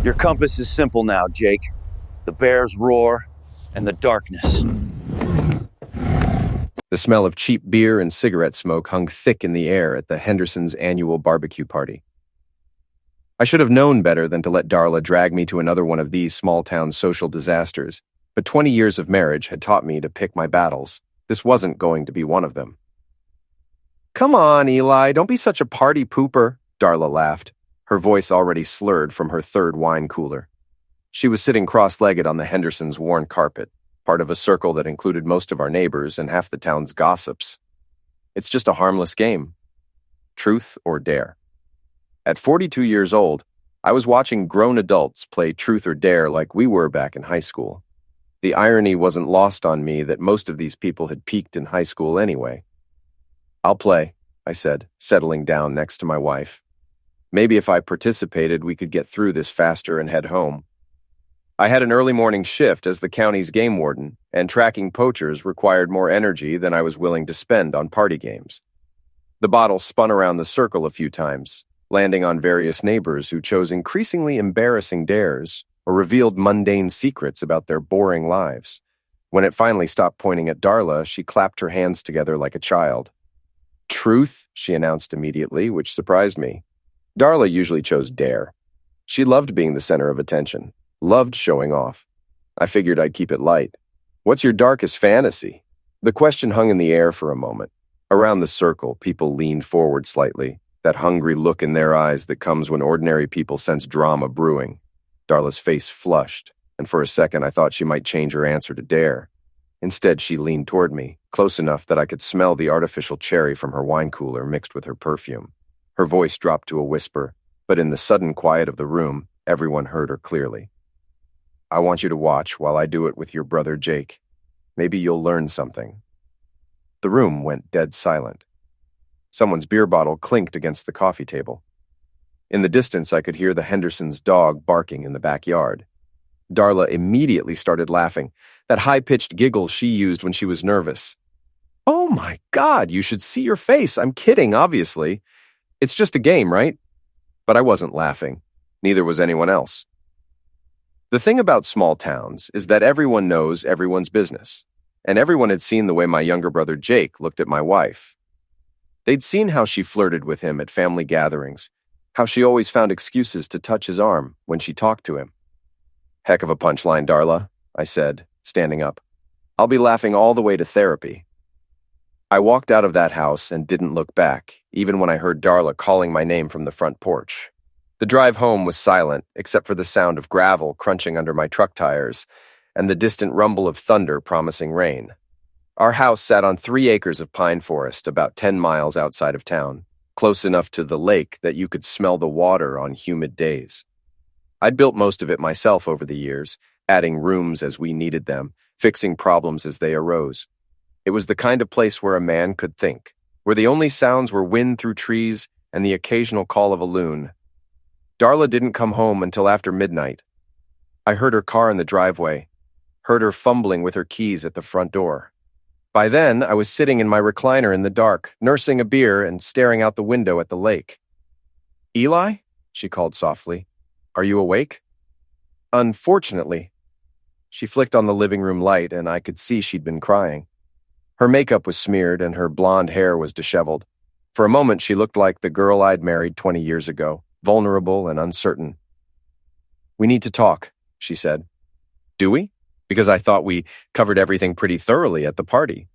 Your compass is simple now, Jake. The bears roar and the darkness. The smell of cheap beer and cigarette smoke hung thick in the air at the Hendersons' annual barbecue party. I should have known better than to let Darla drag me to another one of these small-town social disasters, but 20 years of marriage had taught me to pick my battles. This wasn't going to be one of them. "Come on, Eli, don't be such a party pooper," Darla laughed, her voice already slurred from her third wine cooler. She was sitting cross-legged on the Hendersons' worn carpet, part of a circle that included most of our neighbors and half the town's gossips. It's just a harmless game. Truth or dare. At 42 years old, I was watching grown adults play truth or dare like we were back in high school. The irony wasn't lost on me that most of these people had peaked in high school anyway. "I'll play," I said, settling down next to my wife. Maybe if I participated, we could get through this faster and head home. I had an early morning shift as the county's game warden, and tracking poachers required more energy than I was willing to spend on party games. The bottle spun around the circle a few times, landing on various neighbors who chose increasingly embarrassing dares or revealed mundane secrets about their boring lives. When it finally stopped pointing at Darla, she clapped her hands together like a child. "Truth," she announced immediately, which surprised me. Darla usually chose dare. She loved being the center of attention, loved showing off. I figured I'd keep it light. "What's your darkest fantasy?" The question hung in the air for a moment. Around the circle, people leaned forward slightly, that hungry look in their eyes that comes when ordinary people sense drama brewing. Darla's face flushed, and for a second I thought she might change her answer to dare. Instead, she leaned toward me, close enough that I could smell the artificial cherry from her wine cooler mixed with her perfume. Her voice dropped to a whisper, but in the sudden quiet of the room, everyone heard her clearly. "I want you to watch while I do it with your brother Jake. Maybe you'll learn something." The room went dead silent. Someone's beer bottle clinked against the coffee table. In the distance, I could hear the Hendersons' dog barking in the backyard. Darla immediately started laughing, that high-pitched giggle she used when she was nervous. "Oh my God, you should see your face. I'm kidding, obviously. It's just a game, right?" But I wasn't laughing. Neither was anyone else. The thing about small towns is that everyone knows everyone's business, and everyone had seen the way my younger brother Jake looked at my wife. They'd seen how she flirted with him at family gatherings, how she always found excuses to touch his arm when she talked to him. "Heck of a punchline, Darla," I said, standing up. "I'll be laughing all the way to therapy." I walked out of that house and didn't look back, even when I heard Darla calling my name from the front porch. The drive home was silent, except for the sound of gravel crunching under my truck tires and the distant rumble of thunder promising rain. Our house sat on 3 acres of pine forest about 10 miles outside of town, close enough to the lake that you could smell the water on humid days. I'd built most of it myself over the years, adding rooms as we needed them, fixing problems as they arose. It was the kind of place where a man could think, where the only sounds were wind through trees and the occasional call of a loon. Darla didn't come home until after midnight. I heard her car in the driveway, heard her fumbling with her keys at the front door. By then, I was sitting in my recliner in the dark, nursing a beer and staring out the window at the lake. "Eli?" she called softly. "Are you awake?" "Unfortunately." She flicked on the living room light, and I could see she'd been crying. Her makeup was smeared, and her blonde hair was disheveled. For a moment, she looked like the girl I'd married 20 years ago, vulnerable and uncertain. "We need to talk," she said. "Do we? Because I thought we covered everything pretty thoroughly at the party."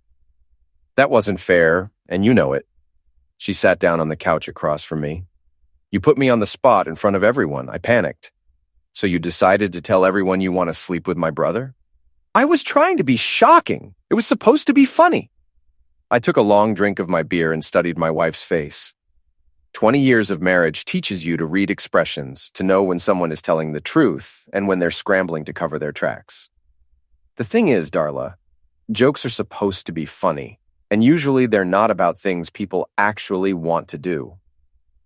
"That wasn't fair, and you know it." She sat down on the couch across from me. "You put me on the spot in front of everyone. I panicked." "So you decided to tell everyone you want to sleep with my brother?" "I was trying to be shocking. It was supposed to be funny." I took a long drink of my beer and studied my wife's face. 20 years of marriage teaches you to read expressions, to know when someone is telling the truth and when they're scrambling to cover their tracks. "The thing is, Darla, jokes are supposed to be funny, and usually they're not about things people actually want to do."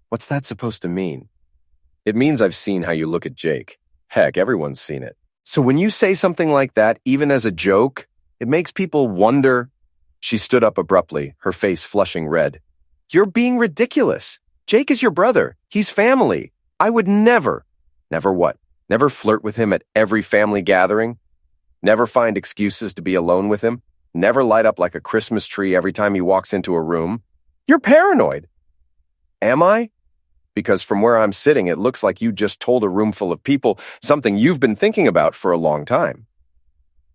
"What's that supposed to mean?" "It means I've seen how you look at Jake. Heck, everyone's seen it. So when you say something like that, even as a joke, it makes people wonder." She stood up abruptly, her face flushing red. "You're being ridiculous. Jake is your brother. He's family. I would never." "Never what?" Never flirt with him at every family gathering? Never find excuses to be alone with him? Never light up like a Christmas tree every time he walks into a room? You're paranoid. Am I? Because from where I'm sitting, it looks like you just told a room full of people something you've been thinking about for a long time.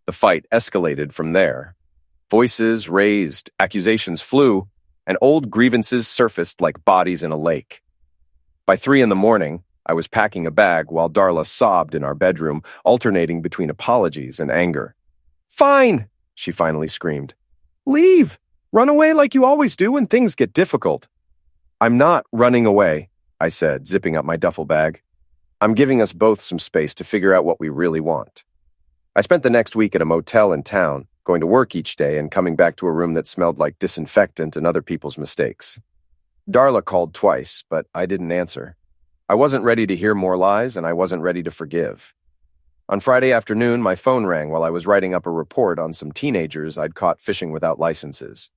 The fight escalated from there. Voices raised, accusations flew, and old grievances surfaced like bodies in a lake. By 3 a.m, I was packing a bag while Darla sobbed in our bedroom, alternating between apologies and anger. "Fine," she finally screamed. "Leave! Run away like you always do when things get difficult." "I'm not running away," I said, zipping up my duffel bag. "I'm giving us both some space to figure out what we really want." I spent the next week at a motel in town, going to work each day and coming back to a room that smelled like disinfectant and other people's mistakes. Darla called twice, but I didn't answer. I wasn't ready to hear more lies, and I wasn't ready to forgive. On Friday afternoon, my phone rang while I was writing up a report on some teenagers I'd caught fishing without licenses.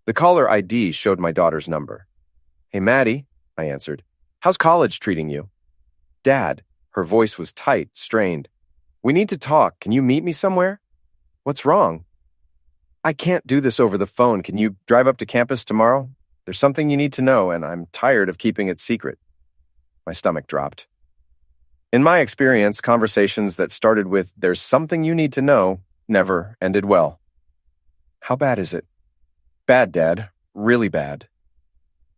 The caller ID showed my daughter's number. "Hey, Maddie," I answered. "How's college treating you?" "Dad," her voice was tight, strained. "We need to talk. Can you meet me somewhere?" "What's wrong?" "I can't do this over the phone. Can you drive up to campus tomorrow? There's something you need to know, and I'm tired of keeping it secret." My stomach dropped. In my experience, conversations that started with "there's something you need to know" never ended well. "How bad is it?" "Bad, Dad. Really bad."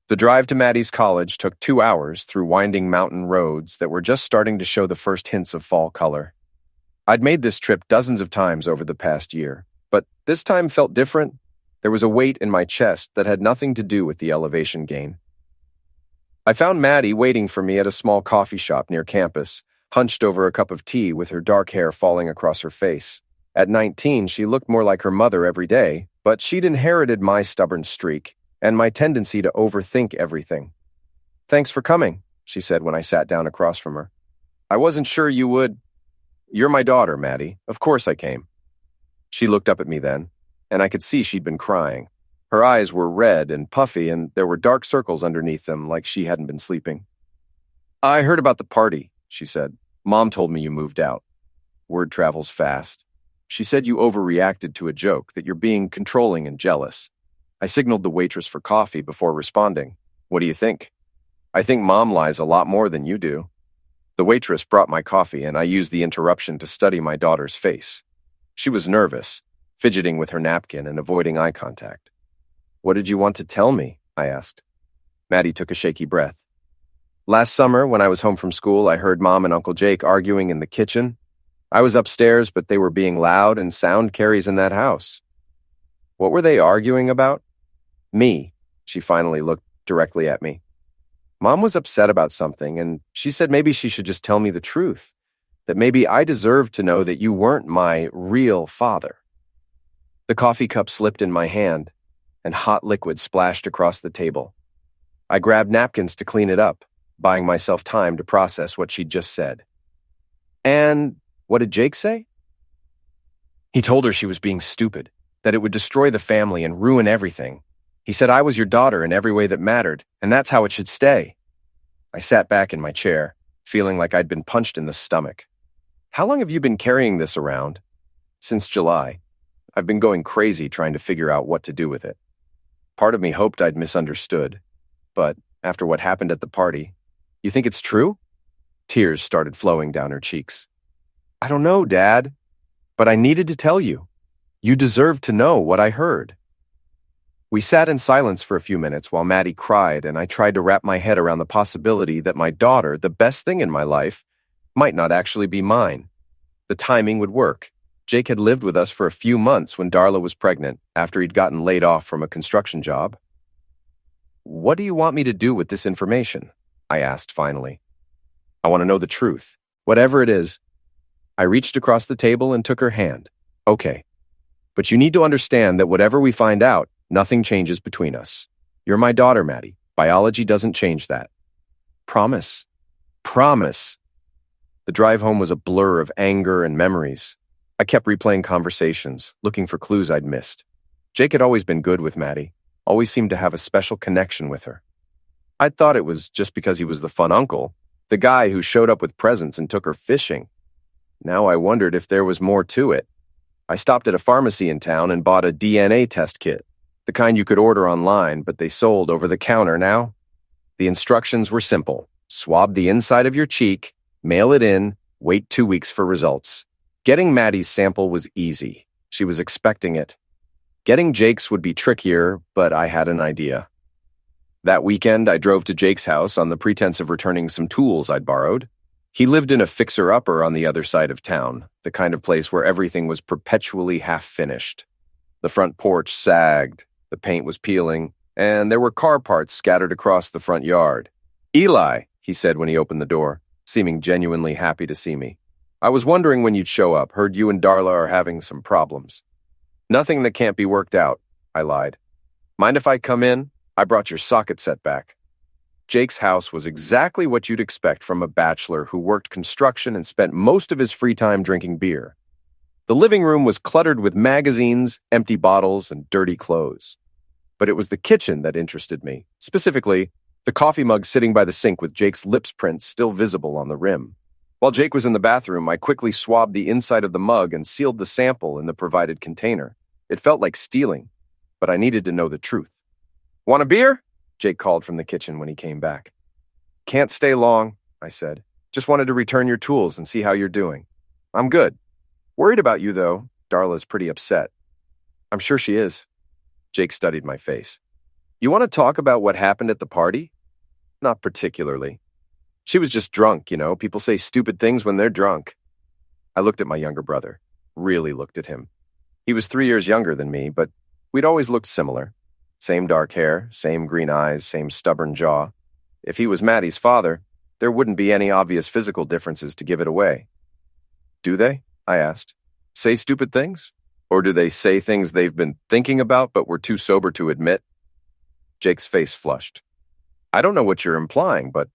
The drive to Maddie's college took 2 hours through winding mountain roads that were just starting to show the first hints of fall color. I'd made this trip dozens of times over the past year, but this time felt different. There was a weight in my chest that had nothing to do with the elevation gain. I found Maddie waiting for me at a small coffee shop near campus, hunched over a cup of tea with her dark hair falling across her face. At 19, she looked more like her mother every day, but she'd inherited my stubborn streak and my tendency to overthink everything. "Thanks for coming," she said when I sat down across from her. "I wasn't sure you would." "You're my daughter, Maddie. Of course I came." She looked up at me then, and I could see she'd been crying. Her eyes were red and puffy, and there were dark circles underneath them like she hadn't been sleeping. "I heard about the party," she said. "Mom told me you moved out." Word travels fast. "She said you overreacted to a joke, that you're being controlling and jealous." I signaled the waitress for coffee before responding. "What do you think?" "I think Mom lies a lot more than you do." The waitress brought my coffee, and I used the interruption to study my daughter's face. She was nervous, fidgeting with her napkin and avoiding eye contact. "What did you want to tell me?" I asked. Maddie took a shaky breath. "Last summer, when I was home from school, I heard Mom and Uncle Jake arguing in the kitchen. I was upstairs, but they were being loud, and sound carries in that house." "What were they arguing about?" "Me." She finally looked directly at me. "Mom was upset about something, and she said maybe she should just tell me the truth, that maybe I deserved to know that you weren't my real father." The coffee cup slipped in my hand, and hot liquid splashed across the table. I grabbed napkins to clean it up, buying myself time to process what she'd just said. "And what did Jake say?" "He told her she was being stupid, that it would destroy the family and ruin everything. He said I was your daughter in every way that mattered, and that's how it should stay." I sat back in my chair, feeling like I'd been punched in the stomach. "How long have you been carrying this around?" "Since July. I've been going crazy trying to figure out what to do with it. Part of me hoped I'd misunderstood, but after what happened at the party..." "You think it's true?" Tears started flowing down her cheeks. "I don't know, Dad, but I needed to tell you. You deserve to know what I heard." We sat in silence for a few minutes while Maddie cried, and I tried to wrap my head around the possibility that my daughter, the best thing in my life, might not actually be mine. The timing would work. Jake had lived with us for a few months when Darla was pregnant, after he'd gotten laid off from a construction job. "What do you want me to do with this information?" I asked finally. "I want to know the truth, whatever it is." I reached across the table and took her hand. "Okay, but you need to understand that whatever we find out, nothing changes between us. You're my daughter, Maddie. Biology doesn't change that." "Promise." "Promise." The drive home was a blur of anger and memories. I kept replaying conversations, looking for clues I'd missed. Jake had always been good with Maddie, always seemed to have a special connection with her. I'd thought it was just because he was the fun uncle, The guy who showed up with presents and took her fishing. Now I wondered if there was more to it. I stopped at a pharmacy in town and bought a DNA test kit, the kind you could order online, but they sold over the counter now. The instructions were simple. Swab the inside of your cheek, mail it in, wait 2 weeks for results. Getting Maddie's sample was easy. She was expecting it. Getting Jake's would be trickier, but I had an idea. That weekend, I drove to Jake's house on the pretense of returning some tools I'd borrowed. He lived in a fixer-upper on the other side of town, the kind of place where everything was perpetually half-finished. The front porch sagged, the paint was peeling, and there were car parts scattered across the front yard. "Eli," he said when he opened the door, seeming genuinely happy to see me. "I was wondering when you'd show up. Heard you and Darla are having some problems." "Nothing that can't be worked out," I lied. "Mind if I come in? I brought your socket set back." Jake's house was exactly what you'd expect from a bachelor who worked construction and spent most of his free time drinking beer. The living room was cluttered with magazines, empty bottles, and dirty clothes. But it was the kitchen that interested me, specifically the coffee mug sitting by the sink with Jake's lips prints still visible on the rim. While Jake was in the bathroom, I quickly swabbed the inside of the mug and sealed the sample in the provided container. It felt like stealing, but I needed to know the truth. "Want a beer?" Jake called from the kitchen when he came back. "Can't stay long," I said. "Just wanted to return your tools and see how you're doing." "I'm good. Worried about you, though. Darla's pretty upset." "I'm sure she is." Jake studied my face. "You want to talk about what happened at the party?" "Not particularly. She was just drunk, you know. People say stupid things when they're drunk." I looked at my younger brother. Really looked at him. He was 3 years younger than me, but we'd always looked similar. Same dark hair, same green eyes, same stubborn jaw. If he was Maddie's father, there wouldn't be any obvious physical differences to give it away. "Do they?" I asked. "Say stupid things? Or do they say things they've been thinking about but were too sober to admit?" Jake's face flushed. "I don't know what you're implying, but..."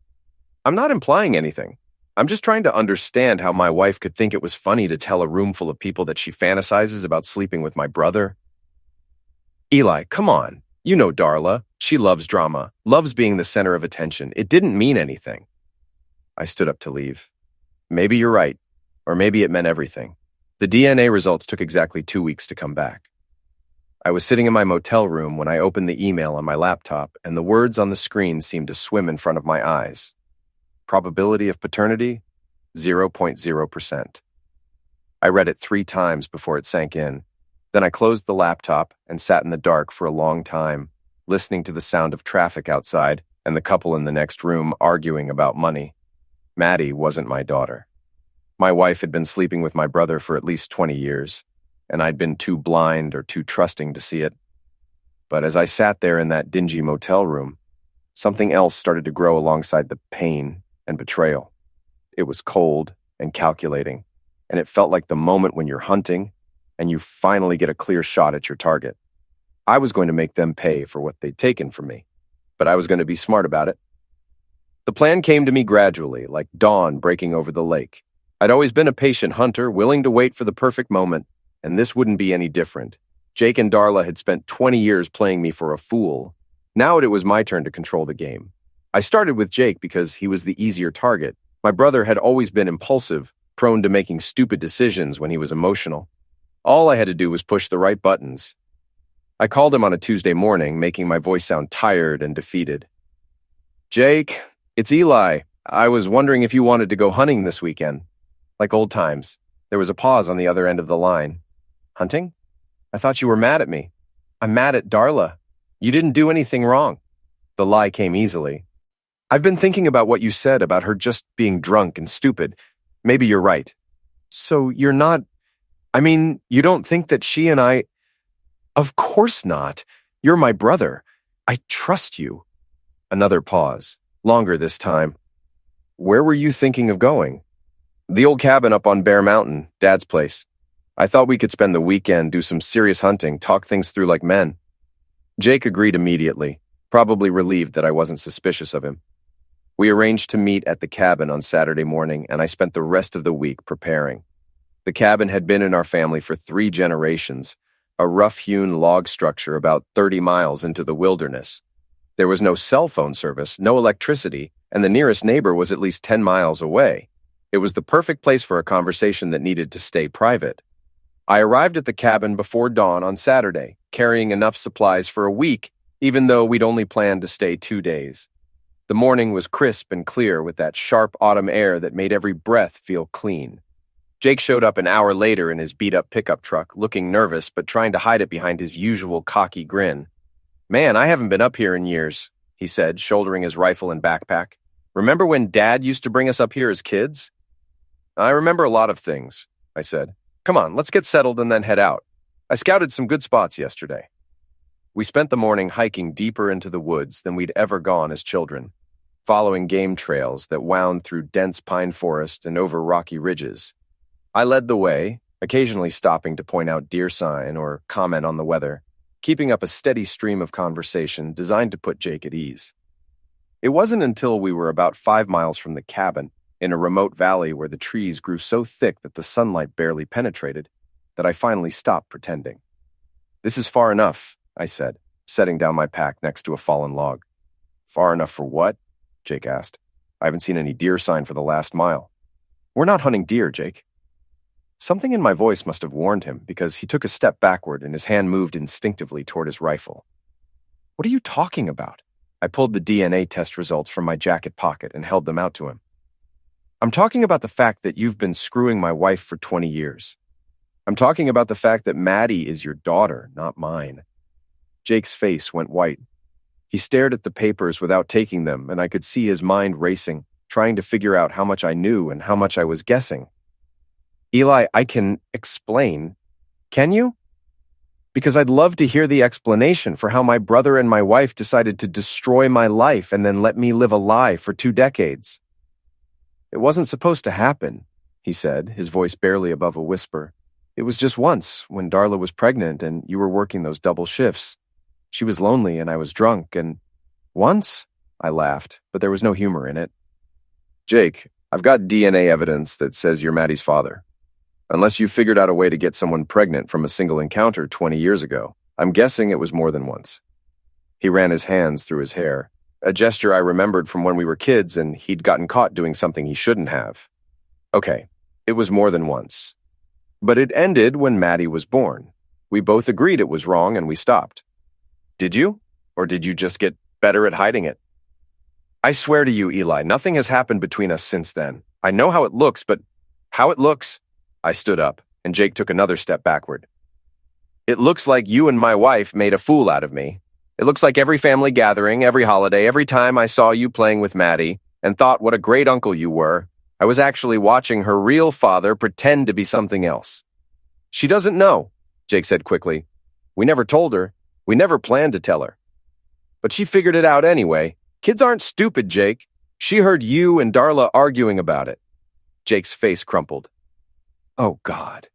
"I'm not implying anything. I'm just trying to understand how my wife could think it was funny to tell a room full of people that she fantasizes about sleeping with my brother." "Eli, come on. You know Darla. She loves drama, loves being the center of attention. It didn't mean anything." I stood up to leave. Maybe you're right, or maybe it meant everything. The DNA results took exactly 2 weeks to come back. I was sitting in my motel room when I opened the email on my laptop, and the words on the screen seemed to swim in front of my eyes. Probability of paternity? 0.0%. I read it 3 times before it sank in. Then I closed the laptop and sat in the dark for a long time, listening to the sound of traffic outside and the couple in the next room arguing about money. Maddie wasn't my daughter. My wife had been sleeping with my brother for at least 20 years, and I'd been too blind or too trusting to see it. But as I sat there in that dingy motel room, something else started to grow alongside the pain and betrayal. It was cold and calculating, and it felt like the moment when you're hunting and you finally get a clear shot at your target. I was going to make them pay for what they'd taken from me, but I was going to be smart about it. The plan came to me gradually, like dawn breaking over the lake. I'd always been a patient hunter, willing to wait for the perfect moment, and this wouldn't be any different. Jake and Darla had spent 20 years playing me for a fool. Now it was my turn to control the game. I started with Jake because he was the easier target. My brother had always been impulsive, prone to making stupid decisions when he was emotional. All I had to do was push the right buttons. I called him on a Tuesday morning, making my voice sound tired and defeated. "Jake, it's Eli. I was wondering if you wanted to go hunting this weekend." Like old times. There was a pause on the other end of the line. "Hunting? I thought you were mad at me." "I'm mad at Darla. You didn't do anything wrong." The lie came easily. "I've been thinking about what you said about her just being drunk and stupid. Maybe you're right." "So you're not... you don't think that she and I..." "Of course not. You're my brother. I trust you." Another pause. Longer this time. "Where were you thinking of going?" "The old cabin up on Bear Mountain, Dad's place. I thought we could spend the weekend, do some serious hunting, talk things through like men." Jake agreed immediately, probably relieved that I wasn't suspicious of him. We arranged to meet at the cabin on Saturday morning, and I spent the rest of the week preparing. The cabin had been in our family for 3 generations, a rough-hewn log structure about 30 miles into the wilderness. There was no cell phone service, no electricity, and the nearest neighbor was at least 10 miles away. It was the perfect place for a conversation that needed to stay private. I arrived at the cabin before dawn on Saturday, carrying enough supplies for a week, even though we'd only planned to stay 2 days. The morning was crisp and clear with that sharp autumn air that made every breath feel clean. Jake showed up an hour later in his beat-up pickup truck, looking nervous but trying to hide it behind his usual cocky grin. "Man, I haven't been up here in years," he said, shouldering his rifle and backpack. "Remember when Dad used to bring us up here as kids?" "I remember a lot of things," I said. "Come on, let's get settled and then head out. I scouted some good spots yesterday." We spent the morning hiking deeper into the woods than we'd ever gone as children, following game trails that wound through dense pine forest and over rocky ridges. I led the way, occasionally stopping to point out deer sign or comment on the weather, keeping up a steady stream of conversation designed to put Jake at ease. It wasn't until we were about 5 miles from the cabin, in a remote valley where the trees grew so thick that the sunlight barely penetrated, that I finally stopped pretending. "This is far enough," I said, setting down my pack next to a fallen log. "Far enough for what?" Jake asked. "I haven't seen any deer sign for the last mile." "We're not hunting deer, Jake." Something in my voice must have warned him because he took a step backward and his hand moved instinctively toward his rifle. "What are you talking about?" I pulled the DNA test results from my jacket pocket and held them out to him. "I'm talking about the fact that you've been screwing my wife for 20 years. I'm talking about the fact that Maddie is your daughter, not mine." Jake's face went white. He stared at the papers without taking them, and I could see his mind racing, trying to figure out how much I knew and how much I was guessing. "Eli, I can explain. Can you? Because I'd love to hear the explanation for how my brother and my wife decided to destroy my life and then let me live a lie for 2 decades. It wasn't supposed to happen," he said, his voice barely above a whisper. "It was just once, when Darla was pregnant and you were working those double shifts. She was lonely and I was drunk, and once?" I laughed, but there was no humor in it. "Jake, I've got DNA evidence that says you're Maddie's father. Unless you figured out a way to get someone pregnant from a single encounter 20 years ago, I'm guessing it was more than once." He ran his hands through his hair, a gesture I remembered from when we were kids and he'd gotten caught doing something he shouldn't have. "Okay, it was more than once. But it ended when Maddie was born. We both agreed it was wrong and we stopped. Did you? Or did you just get better at hiding it?" "I swear to you, Eli, nothing has happened between us since then. I know how it looks, but how it looks..." I stood up, and Jake took another step backward. "It looks like you and my wife made a fool out of me. It looks like every family gathering, every holiday, every time I saw you playing with Maddie and thought what a great uncle you were, I was actually watching her real father pretend to be something else." "She doesn't know," Jake said quickly. "We never told her. We never planned to tell her. But she figured it out anyway. Kids aren't stupid, Jake. She heard you and Darla arguing about it." Jake's face crumpled. "Oh, God.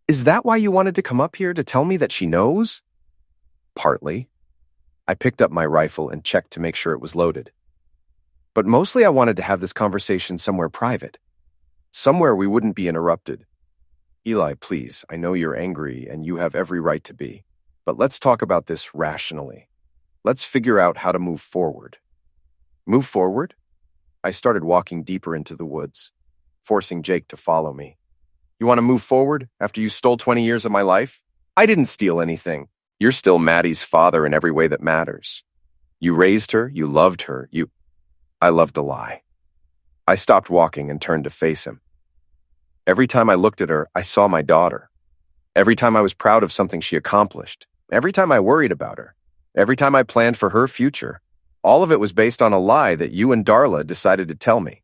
Is that why you wanted to come up here, to tell me that she knows?" "Partly." I picked up my rifle and checked to make sure it was loaded. "But mostly I wanted to have this conversation somewhere private. Somewhere we wouldn't be interrupted. Eli, please, I know you're angry and you have every right to be. But let's talk about this rationally. Let's figure out how to move forward." "Move forward?" I started walking deeper into the woods, forcing Jake to follow me. "You want to move forward after you stole 20 years of my life? I didn't steal anything. You're still Maddie's father in every way that matters. You raised her, you loved her, I loved a lie." I stopped walking and turned to face him. Every time I looked at her, I saw my daughter. Every time I was proud of something she accomplished. Every time I worried about her. Every time I planned for her future. All of it was based on a lie that you and Darla decided to tell me.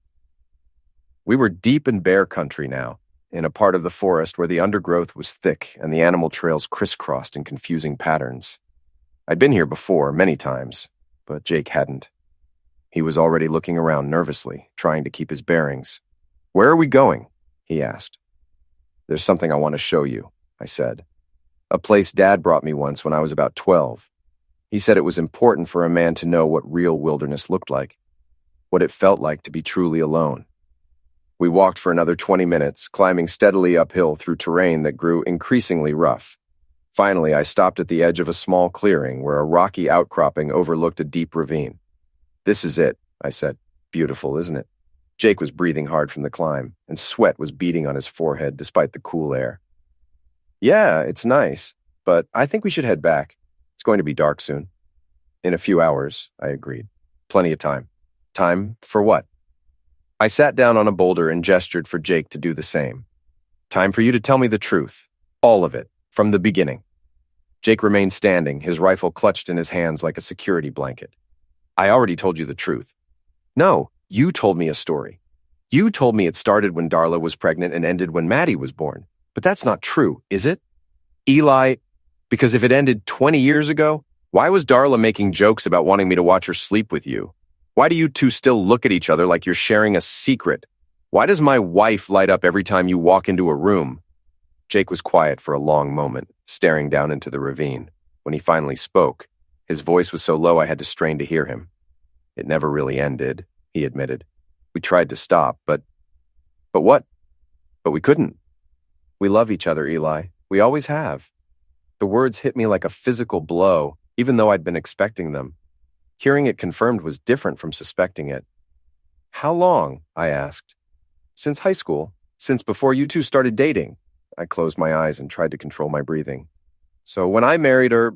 We were deep in bear country now, in a part of the forest where the undergrowth was thick and the animal trails crisscrossed in confusing patterns. I'd been here before, many times, but Jake hadn't. He was already looking around nervously, trying to keep his bearings. "Where are we going?" he asked. "There's something I want to show you," I said. "A place Dad brought me once when I was about 12. He said it was important for a man to know what real wilderness looked like, what it felt like to be truly alone." We walked for another 20 minutes, climbing steadily uphill through terrain that grew increasingly rough. Finally, I stopped at the edge of a small clearing where a rocky outcropping overlooked a deep ravine. "This is it," I said. Beautiful, isn't it? Jake was breathing hard from the climb, and sweat was beading on his forehead despite the cool air. Yeah, it's nice, but I think we should head back. It's going to be dark soon. In a few hours, I agreed. Plenty of time. Time for what? I sat down on a boulder and gestured for Jake to do the same. Time for you to tell me the truth. All of it, from the beginning. Jake remained standing, his rifle clutched in his hands like a security blanket. I already told you the truth. No, you told me a story. You told me it started when Darla was pregnant and ended when Maddie was born. But that's not true, is it? Eli, because if it ended 20 years ago, why was Darla making jokes about wanting me to watch her sleep with you? Why do you two still look at each other like you're sharing a secret? Why does my wife light up every time you walk into a room? Jake was quiet for a long moment, staring down into the ravine. When he finally spoke, his voice was so low I had to strain to hear him. It never really ended, he admitted. We tried to stop, but what? But we couldn't. We love each other, Eli. We always have. The words hit me like a physical blow, even though I'd been expecting them. Hearing it confirmed was different from suspecting it. How long? I asked. Since high school. Since before you two started dating. I closed my eyes and tried to control my breathing. So when I married her,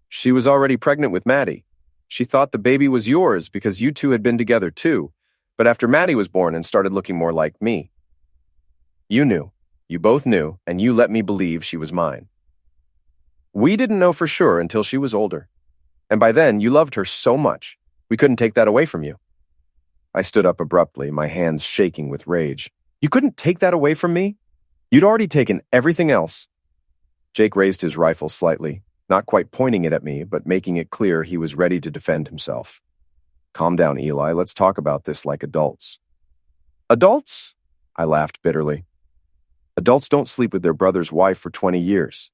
she was already pregnant with Maddie. She thought the baby was yours because you two had been together too. But after Maddie was born and started looking more like me. You knew. You both knew, and you let me believe she was mine. We didn't know for sure until she was older. And by then, you loved her so much. We couldn't take that away from you. I stood up abruptly, my hands shaking with rage. You couldn't take that away from me? You'd already taken everything else. Jake raised his rifle slightly, not quite pointing it at me, but making it clear he was ready to defend himself. Calm down, Eli. Let's talk about this like adults. Adults? I laughed bitterly. Adults don't sleep with their brother's wife for 20 years.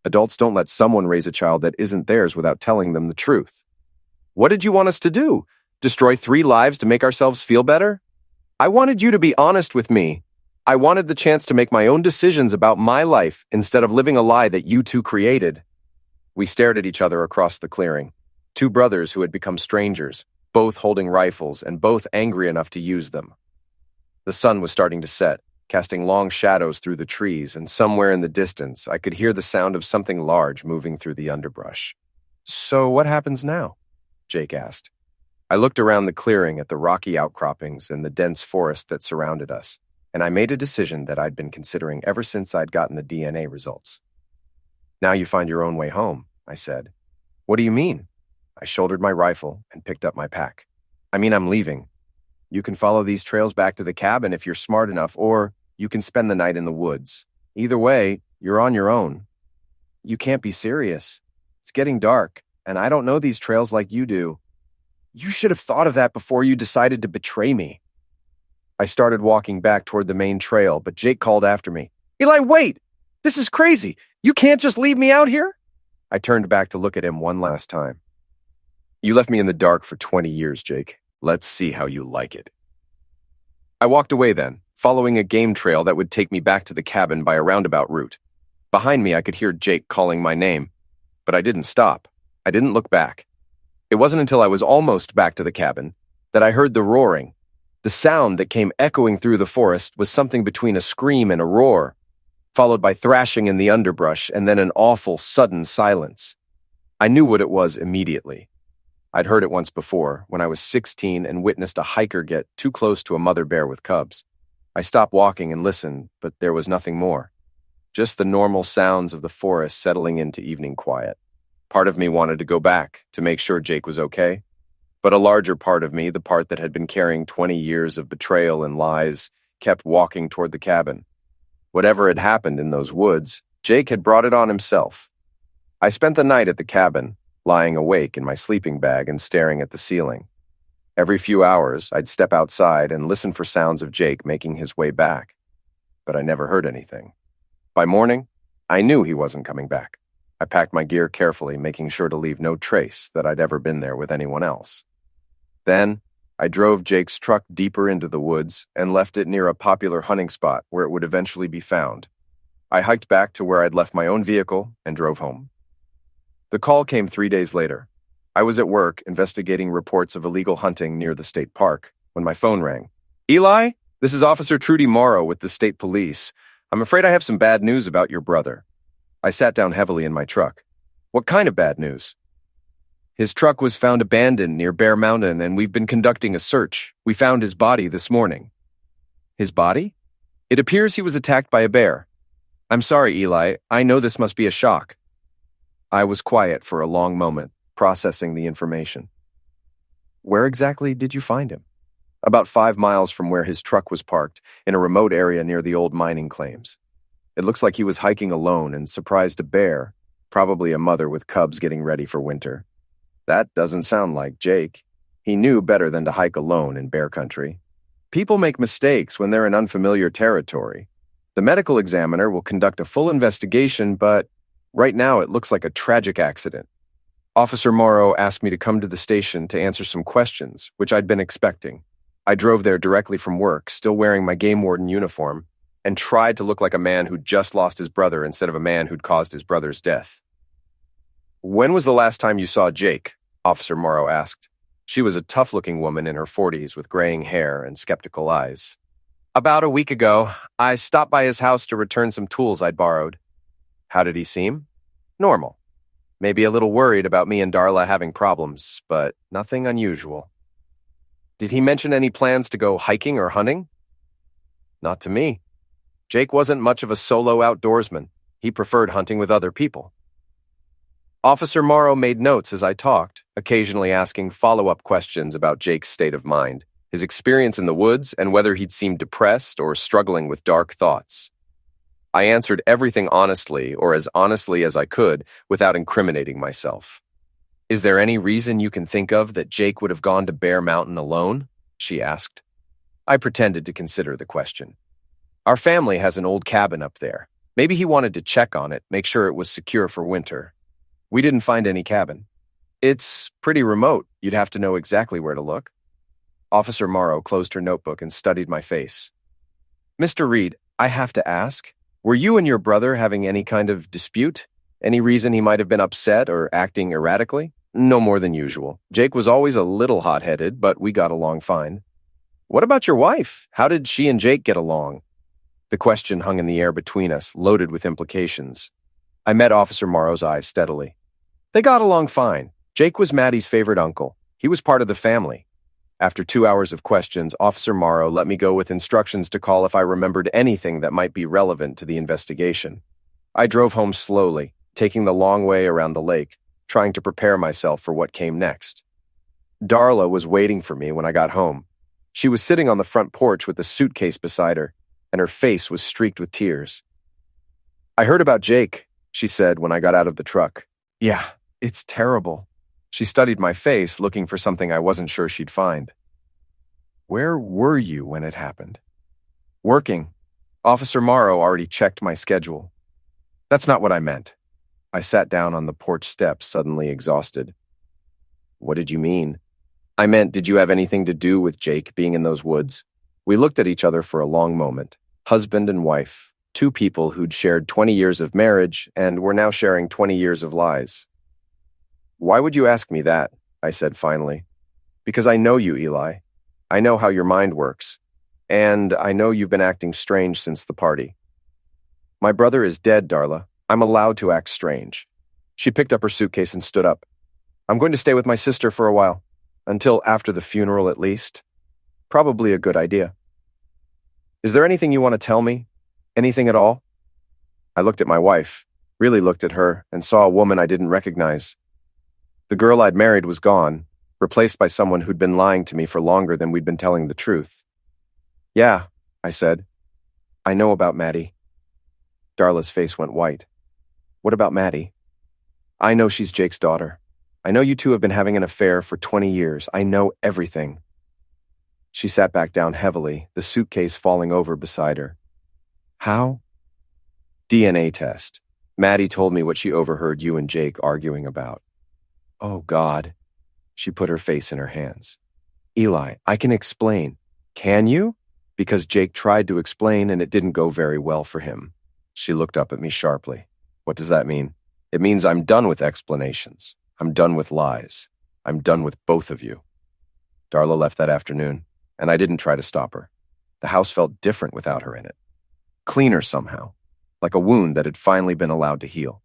Adults don't let someone raise a child that isn't theirs without telling them the truth. What did you want us to do? Destroy 3 lives to make ourselves feel better? I wanted you to be honest with me. I wanted the chance to make my own decisions about my life instead of living a lie that you two created. We stared at each other across the clearing. 2 brothers who had become strangers, both holding rifles and both angry enough to use them. The sun was starting to set, casting long shadows through the trees, and somewhere in the distance, I could hear the sound of something large moving through the underbrush. So what happens now? Jake asked. I looked around the clearing at the rocky outcroppings and the dense forest that surrounded us, and I made a decision that I'd been considering ever since I'd gotten the DNA results. Now you find your own way home, I said. What do you mean? I shouldered my rifle and picked up my pack. I mean, I'm leaving. You can follow these trails back to the cabin if you're smart enough, or you can spend the night in the woods. Either way, you're on your own. You can't be serious. It's getting dark, and I don't know these trails like you do. You should have thought of that before you decided to betray me. I started walking back toward the main trail, but Jake called after me. Eli, wait! This is crazy! You can't just leave me out here? I turned back to look at him one last time. You left me in the dark for 20 years, Jake. Let's see how you like it. I walked away then, following a game trail that would take me back to the cabin by a roundabout route. Behind me, I could hear Jake calling my name, but I didn't stop. I didn't look back. It wasn't until I was almost back to the cabin that I heard the roaring. The sound that came echoing through the forest was something between a scream and a roar, followed by thrashing in the underbrush and then an awful, sudden silence. I knew what it was immediately. I'd heard it once before, when I was 16 and witnessed a hiker get too close to a mother bear with cubs. I stopped walking and listened, but there was nothing more. Just the normal sounds of the forest settling into evening quiet. Part of me wanted to go back to make sure Jake was okay, but a larger part of me, the part that had been carrying 20 years of betrayal and lies, kept walking toward the cabin. Whatever had happened in those woods, Jake had brought it on himself. I spent the night at the cabin, lying awake in my sleeping bag and staring at the ceiling. Every few hours, I'd step outside and listen for sounds of Jake making his way back, but I never heard anything. By morning, I knew he wasn't coming back. I packed my gear carefully, making sure to leave no trace that I'd ever been there with anyone else. Then, I drove Jake's truck deeper into the woods and left it near a popular hunting spot where it would eventually be found. I hiked back to where I'd left my own vehicle and drove home. The call came 3 days later. I was at work investigating reports of illegal hunting near the state park when my phone rang. Eli, this is Officer Trudy Morrow with the state police. I'm afraid I have some bad news about your brother. I sat down heavily in my truck. What kind of bad news? His truck was found abandoned near Bear Mountain, and we've been conducting a search. We found his body this morning. His body? It appears he was attacked by a bear. I'm sorry, Eli. I know this must be a shock. I was quiet for a long moment, processing the information. Where exactly did you find him? About 5 miles from where his truck was parked, in a remote area near the old mining claims. It looks like he was hiking alone and surprised a bear, probably a mother with cubs getting ready for winter. That doesn't sound like Jake. He knew better than to hike alone in bear country. People make mistakes when they're in unfamiliar territory. The medical examiner will conduct a full investigation, but right now it looks like a tragic accident. Officer Morrow asked me to come to the station to answer some questions, which I'd been expecting. I drove there directly from work, still wearing my game warden uniform, and tried to look like a man who'd just lost his brother instead of a man who'd caused his brother's death. When was the last time you saw Jake? Officer Morrow asked. She was a tough-looking woman in her 40s with graying hair and skeptical eyes. About a week ago, I stopped by his house to return some tools I'd borrowed. How did he seem? Normal. Maybe a little worried about me and Darla having problems, but nothing unusual. Did he mention any plans to go hiking or hunting? Not to me. Jake wasn't much of a solo outdoorsman. He preferred hunting with other people. Officer Morrow made notes as I talked, occasionally asking follow-up questions about Jake's state of mind, his experience in the woods, and whether he'd seemed depressed or struggling with dark thoughts. I answered everything honestly, or as honestly as I could, without incriminating myself. Is there any reason you can think of that Jake would have gone to Bear Mountain alone? She asked. I pretended to consider the question. Our family has an old cabin up there. Maybe he wanted to check on it, make sure it was secure for winter. We didn't find any cabin. It's pretty remote. You'd have to know exactly where to look. Officer Morrow closed her notebook and studied my face. Mr. Reed, I have to ask, were you and your brother having any kind of dispute? Any reason he might have been upset or acting erratically? No more than usual. Jake was always a little hot-headed, but we got along fine. What about your wife? How did she and Jake get along? The question hung in the air between us, loaded with implications. I met Officer Morrow's eyes steadily. They got along fine. Jake was Maddie's favorite uncle. He was part of the family. After 2 hours of questions, Officer Morrow let me go with instructions to call if I remembered anything that might be relevant to the investigation. I drove home slowly, taking the long way around the lake, trying to prepare myself for what came next. Darla was waiting for me when I got home. She was sitting on the front porch with a suitcase beside her, and her face was streaked with tears. I heard about Jake, she said when I got out of the truck. Yeah, it's terrible. She studied my face, looking for something I wasn't sure she'd find. Where were you when it happened? Working. Officer Morrow already checked my schedule. That's not what I meant. I sat down on the porch steps, suddenly exhausted. What did you mean? I meant, did you have anything to do with Jake being in those woods? We looked at each other for a long moment. Husband and wife, two people who'd shared 20 years of marriage and were now sharing 20 years of lies. Why would you ask me that? I said finally. Because I know you, Eli. I know how your mind works. And I know you've been acting strange since the party. My brother is dead, Darla. I'm allowed to act strange. She picked up her suitcase and stood up. I'm going to stay with my sister for a while. Until after the funeral, at least. Probably a good idea. Is there anything you want to tell me? Anything at all? I looked at my wife, really looked at her, and saw a woman I didn't recognize. The girl I'd married was gone, replaced by someone who'd been lying to me for longer than we'd been telling the truth. Yeah, I said. I know about Maddie. Darla's face went white. What about Maddie? I know she's Jake's daughter. I know you two have been having an affair for 20 years. I know everything. She sat back down heavily, the suitcase falling over beside her. How? DNA test. Maddie told me what she overheard you and Jake arguing about. Oh, God. She put her face in her hands. Eli, I can explain. Can you? Because Jake tried to explain and it didn't go very well for him. She looked up at me sharply. What does that mean? It means I'm done with explanations. I'm done with lies. I'm done with both of you. Darla left that afternoon. and I didn't try to stop her. The house felt different without her in it. Cleaner somehow, like a wound that had finally been allowed to heal.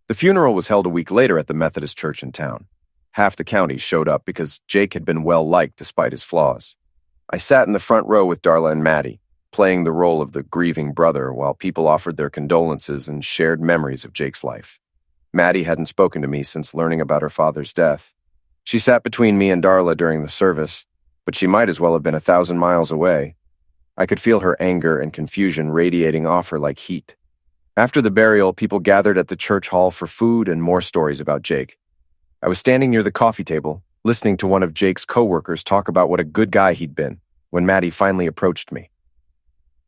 The funeral was held a week later at the Methodist church in town. Half the county showed up because Jake had been well-liked despite his flaws. I sat in the front row with Darla and Maddie, playing the role of the grieving brother while people offered their condolences and shared memories of Jake's life. Maddie hadn't spoken to me since learning about her father's death. She sat between me and Darla during the service, but she might as well have been 1,000 miles away. I could feel her anger and confusion radiating off her like heat. After the burial, people gathered at the church hall for food and more stories about Jake. I was standing near the coffee table, listening to one of Jake's coworkers talk about what a good guy he'd been, when Maddie finally approached me.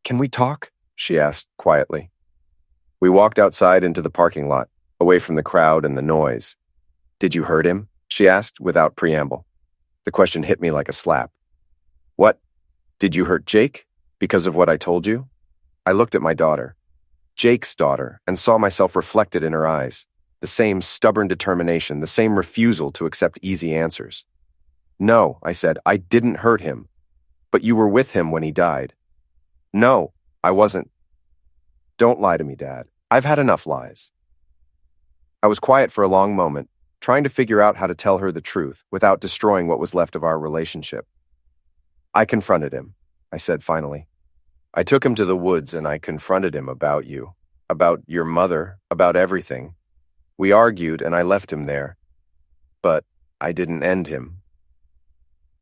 "Can we talk?" she asked quietly. We walked outside into the parking lot, away from the crowd and the noise. "Did you hurt him?" she asked without preamble. The question hit me like a slap. "What? Did you hurt Jake? Because of what I told you?" I looked at my daughter, Jake's daughter, and saw myself reflected in her eyes. The same stubborn determination, the same refusal to accept easy answers. "No," I said, "I didn't hurt him. But you were with him when he died." "No, I wasn't." "Don't lie to me, Dad. I've had enough lies." I was quiet for a long moment, trying to figure out how to tell her the truth without destroying what was left of our relationship. "I confronted him," I said finally. "I took him to the woods and I confronted him about you, about your mother, about everything. We argued and I left him there. But I didn't end him."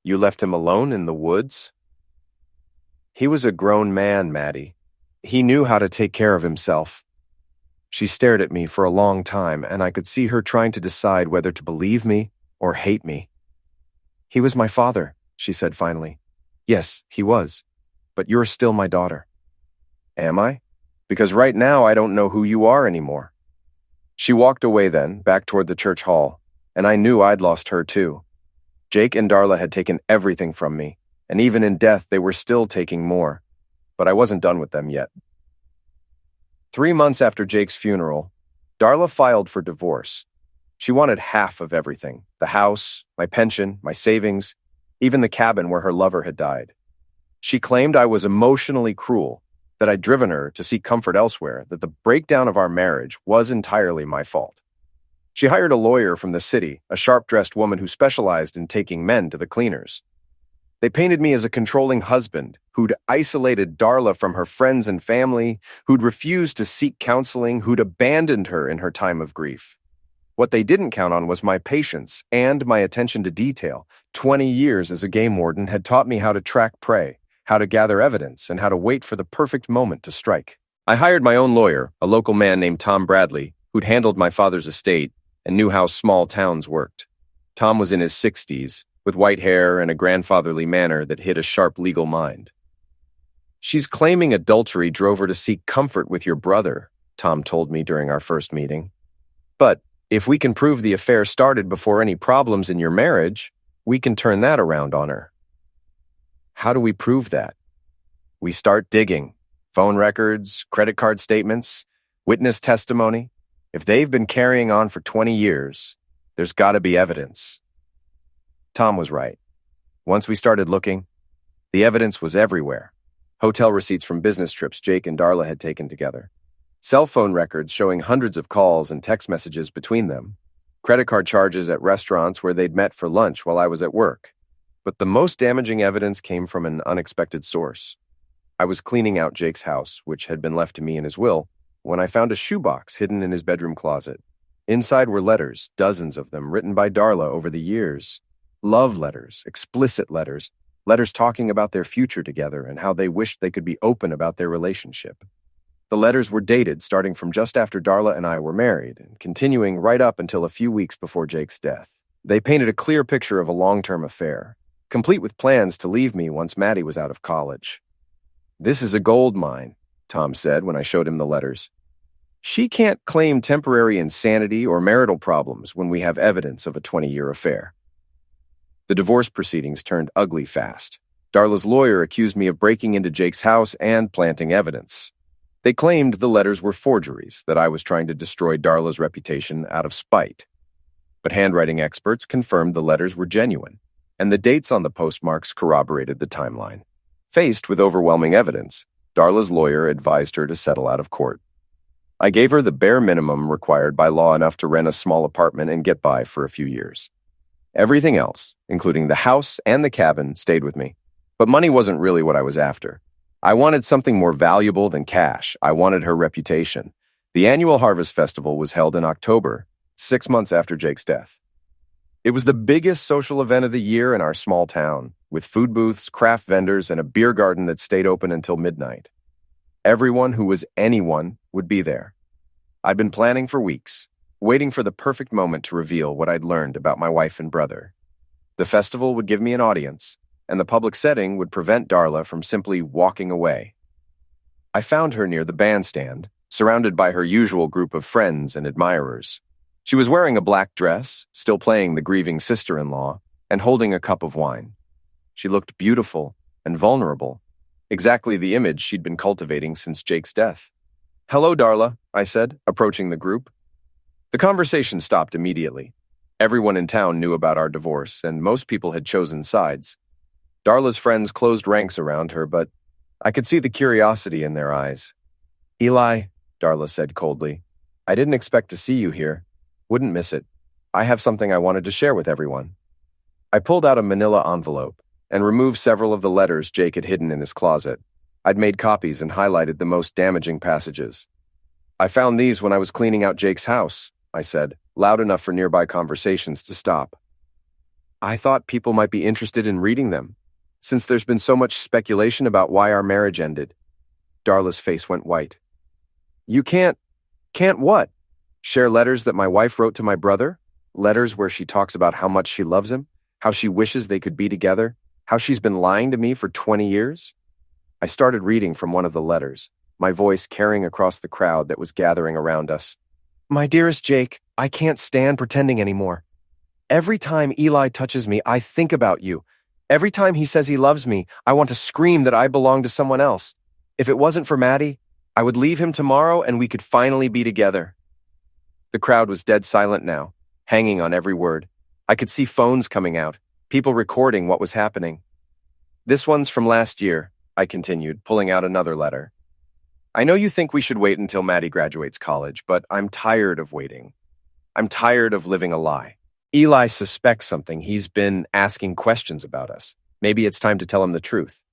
"You left him alone in the woods?" "He was a grown man, Maddie. He knew how to take care of himself." She stared at me for a long time, and I could see her trying to decide whether to believe me or hate me. "He was my father," she said finally. "Yes, he was. But you're still my daughter." "Am I? Because right now I don't know who you are anymore." She walked away then, back toward the church hall, and I knew I'd lost her too. Jake and Darla had taken everything from me, and even in death they were still taking more. But I wasn't done with them yet. 3 months after Jake's funeral, Darla filed for divorce. She wanted half of everything: the house, my pension, my savings, even the cabin where her lover had died. She claimed I was emotionally cruel, that I'd driven her to seek comfort elsewhere, that the breakdown of our marriage was entirely my fault. She hired a lawyer from the city, a sharp-dressed woman who specialized in taking men to the cleaners. They painted me as a controlling husband who'd isolated Darla from her friends and family, who'd refused to seek counseling, who'd abandoned her in her time of grief. What they didn't count on was my patience and my attention to detail. 20 years as a game warden had taught me how to track prey, how to gather evidence, and how to wait for the perfect moment to strike. I hired my own lawyer, a local man named Tom Bradley, who'd handled my father's estate and knew how small towns worked. Tom was in his 60s, with white hair and a grandfatherly manner that hid a sharp legal mind. "She's claiming adultery drove her to seek comfort with your brother," Tom told me during our first meeting. "But if we can prove the affair started before any problems in your marriage, we can turn that around on her." "How do we prove that?" "We start digging. Phone records, credit card statements, witness testimony. If they've been carrying on for 20 years, there's got to be evidence." Tom was right. Once we started looking, the evidence was everywhere. Hotel receipts from business trips Jake and Darla had taken together. Cell phone records showing hundreds of calls and text messages between them. Credit card charges at restaurants where they'd met for lunch while I was at work. But the most damaging evidence came from an unexpected source. I was cleaning out Jake's house, which had been left to me in his will, when I found a shoebox hidden in his bedroom closet. Inside were letters, dozens of them, written by Darla over the years. Love letters, explicit letters, letters talking about their future together and how they wished they could be open about their relationship. The letters were dated starting from just after Darla and I were married and continuing right up until a few weeks before Jake's death. They painted a clear picture of a long-term affair, complete with plans to leave me once Maddie was out of college. "This is a gold mine," Tom said when I showed him the letters. "She can't claim temporary insanity or marital problems when we have evidence of a 20-year affair." The divorce proceedings turned ugly fast. Darla's lawyer accused me of breaking into Jake's house and planting evidence. They claimed the letters were forgeries, that I was trying to destroy Darla's reputation out of spite. But handwriting experts confirmed the letters were genuine. and the dates on the postmarks corroborated the timeline. Faced with overwhelming evidence, Darla's lawyer advised her to settle out of court. I gave her the bare minimum required by law, enough to rent a small apartment and get by for a few years. Everything else, including the house and the cabin, stayed with me. But money wasn't really what I was after. I wanted something more valuable than cash. I wanted her reputation. The annual Harvest Festival was held in October, 6 months after Jake's death. It was the biggest social event of the year in our small town, with food booths, craft vendors, and a beer garden that stayed open until midnight. Everyone who was anyone would be there. I'd been planning for weeks, waiting for the perfect moment to reveal what I'd learned about my wife and brother. The festival would give me an audience, and the public setting would prevent Darla from simply walking away. I found her near the bandstand, surrounded by her usual group of friends and admirers. She was wearing a black dress, still playing the grieving sister-in-law, and holding a cup of wine. She looked beautiful and vulnerable, exactly the image she'd been cultivating since Jake's death. "Hello, Darla," I said, approaching the group. The conversation stopped immediately. Everyone in town knew about our divorce, and most people had chosen sides. Darla's friends closed ranks around her, but I could see the curiosity in their eyes. "Eli," Darla said coldly, "I didn't expect to see you here. Wouldn't miss it. I have something I wanted to share with everyone." I pulled out a manila envelope and removed several of the letters Jake had hidden in his closet. I'd made copies and highlighted the most damaging passages. "I found these when I was cleaning out Jake's house," I said, loud enough for nearby conversations to stop. "I thought people might be interested in reading them, since there's been so much speculation about why our marriage ended." Darla's face went white. "You can't what? Share letters that my wife wrote to my brother? Letters where she talks about how much she loves him, how she wishes they could be together, how she's been lying to me for 20 years? I started reading from one of the letters, my voice carrying across the crowd that was gathering around us. "My dearest Jake, I can't stand pretending anymore. Every time Eli touches me, I think about you. Every time he says he loves me, I want to scream that I belong to someone else. If it wasn't for Maddie, I would leave him tomorrow and we could finally be together." The crowd was dead silent now, hanging on every word. I could see phones coming out, people recording what was happening. "This one's from last year," I continued, pulling out another letter. "I know you think we should wait until Maddie graduates college, but I'm tired of waiting. I'm tired of living a lie. Eli suspects something. He's been asking questions about us. Maybe it's time to tell him the truth."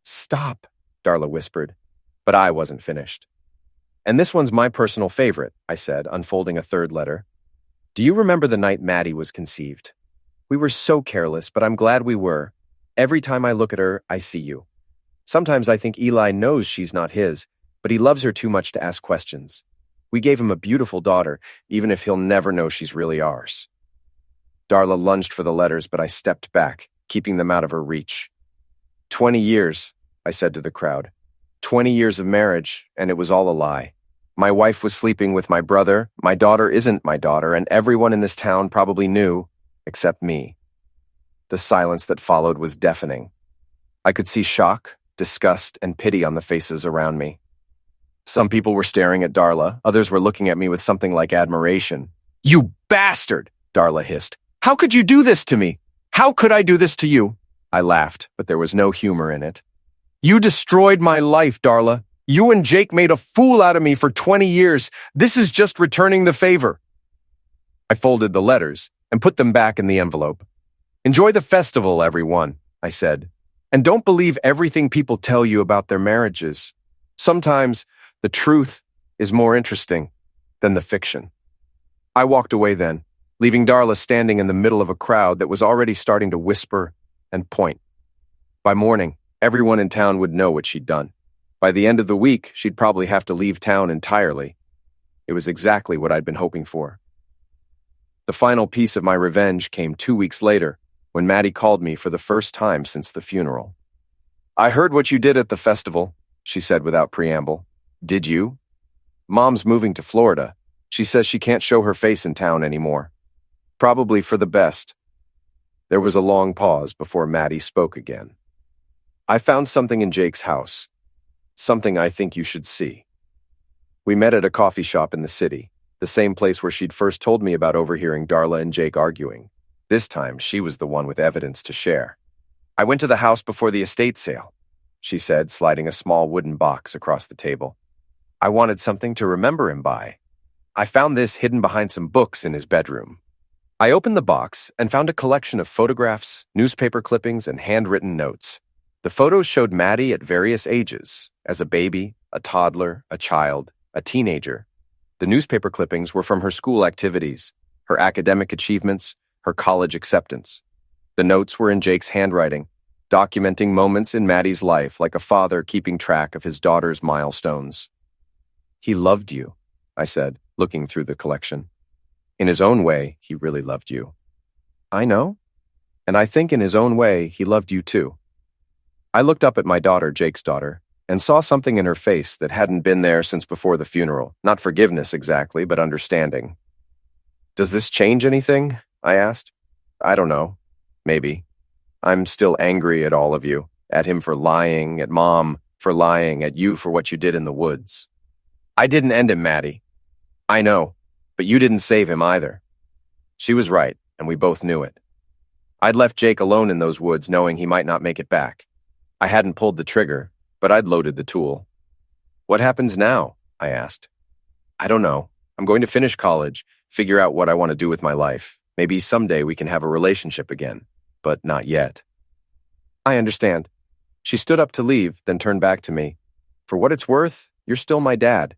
"Stop," Darla whispered, but I wasn't finished. "And this one's my personal favorite," I said, unfolding a third letter. "Do you remember the night Maddie was conceived? We were so careless, but I'm glad we were. Every time I look at her, I see you. Sometimes I think Eli knows she's not his, but he loves her too much to ask questions. We gave him a beautiful daughter, even if he'll never know she's really ours." Darla lunged for the letters, but I stepped back, keeping them out of her reach. 20 years, I said to the crowd. 20 years of marriage, and it was all a lie. My wife was sleeping with my brother, my daughter isn't my daughter, and everyone in this town probably knew, except me. The silence that followed was deafening. I could see shock, disgust, and pity on the faces around me. Some people were staring at Darla, others were looking at me with something like admiration. "You bastard!" Darla hissed. "How could you do this to me? How could I do this to you?" I laughed, but there was no humor in it. "You destroyed my life, Darla. You and Jake made a fool out of me for 20 years. This is just returning the favor." I folded the letters and put them back in the envelope. "Enjoy the festival, everyone," I said. "And don't believe everything people tell you about their marriages. Sometimes the truth is more interesting than the fiction." I walked away then, leaving Darla standing in the middle of a crowd that was already starting to whisper and point. By morning, everyone in town would know what she'd done. By the end of the week, she'd probably have to leave town entirely. It was exactly what I'd been hoping for. The final piece of my revenge came 2 weeks later, when Maddie called me for the first time since the funeral. "I heard what you did at the festival," she said without preamble. "Did you?" "Mom's moving to Florida. She says she can't show her face in town anymore. Probably for the best." There was a long pause before Maddie spoke again. "I found something in Jake's house. Something I think you should see." We met at a coffee shop in the city, the same place where she'd first told me about overhearing Darla and Jake arguing. This time, she was the one with evidence to share. "I went to the house before the estate sale," she said, sliding a small wooden box across the table. "I wanted something to remember him by. I found this hidden behind some books in his bedroom." I opened the box and found a collection of photographs, newspaper clippings, and handwritten notes. The photos showed Maddie at various ages, as a baby, a toddler, a child, a teenager. The newspaper clippings were from her school activities, her academic achievements, her college acceptance. The notes were in Jake's handwriting, documenting moments in Maddie's life like a father keeping track of his daughter's milestones. "He loved you," I said, looking through the collection. "In his own way, he really loved you." "I know. And I think in his own way, he loved you too." I looked up at my daughter, Jake's daughter, and saw something in her face that hadn't been there since before the funeral. Not forgiveness exactly, but understanding. "Does this change anything?" I asked. "I don't know. Maybe. I'm still angry at all of you, at him for lying, at Mom for lying, at you for what you did in the woods. I didn't end him, Maddie. I know, but you didn't save him either." She was right, and we both knew it. I'd left Jake alone in those woods knowing he might not make it back. I hadn't pulled the trigger, but I'd loaded the tool. "What happens now?" I asked. "I don't know. I'm going to finish college, figure out what I want to do with my life. Maybe someday we can have a relationship again, but not yet." "I understand." She stood up to leave, then turned back to me. "For what it's worth, you're still my dad.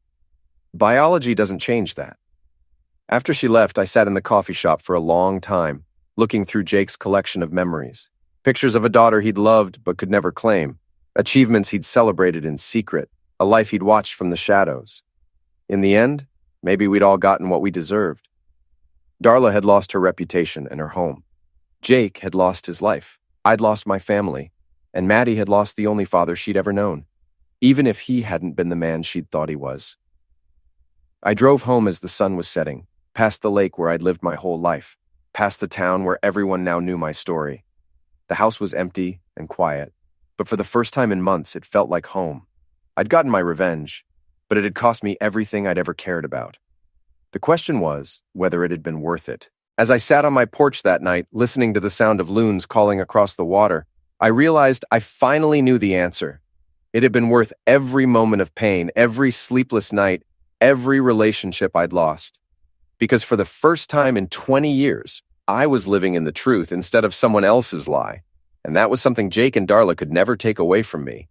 Biology doesn't change that." After she left, I sat in the coffee shop for a long time, looking through Jake's collection of memories. Pictures of a daughter he'd loved but could never claim, achievements he'd celebrated in secret, a life he'd watched from the shadows. In the end, maybe we'd all gotten what we deserved. Darla had lost her reputation and her home. Jake had lost his life. I'd lost my family. And Maddie had lost the only father she'd ever known, even if he hadn't been the man she'd thought he was. I drove home as the sun was setting, past the lake where I'd lived my whole life, past the town where everyone now knew my story. The house was empty and quiet, but for the first time in months, it felt like home. I'd gotten my revenge, but it had cost me everything I'd ever cared about. The question was whether it had been worth it. As I sat on my porch that night, listening to the sound of loons calling across the water, I realized I finally knew the answer. It had been worth every moment of pain, every sleepless night, every relationship I'd lost. Because for the first time in 20 years, I was living in the truth instead of someone else's lie. And that was something Jake and Darla could never take away from me.